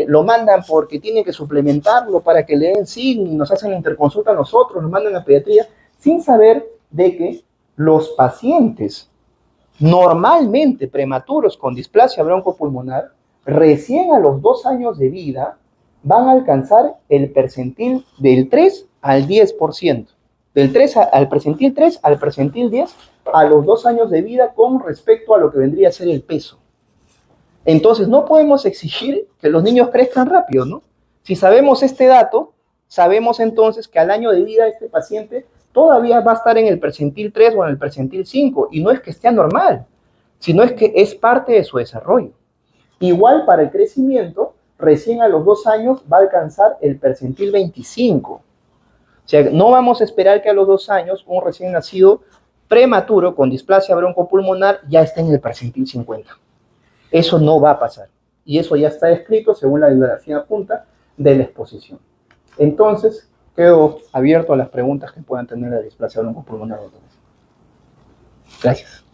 S1: lo mandan porque tienen que suplementarlo para que le den zinc, y nos hacen la interconsulta a nosotros, nos mandan a pediatría, sin saber de que los pacientes normalmente prematuros con displasia broncopulmonar, recién a los 2 años de vida, van a alcanzar el percentil del 3 al 10%. Al percentil 3 al percentil 10 a los 2 años de vida con respecto a lo que vendría a ser el peso. Entonces, no podemos exigir que los niños crezcan rápido, ¿no? Si sabemos este dato, sabemos entonces que al año de vida este paciente todavía va a estar en el percentil 3 o en el percentil 5, y no es que esté anormal, sino es que es parte de su desarrollo. Igual para el crecimiento, recién a los 2 años va a alcanzar el percentil 25. O sea, no vamos a esperar que a los 2 años un recién nacido prematuro con displasia broncopulmonar ya esté en el percentil 50. Eso no va a pasar. Y eso ya está escrito según la bibliografía punta de la exposición. Entonces, quedo abierto a las preguntas que puedan tener de displasia broncopulmonar. Gracias.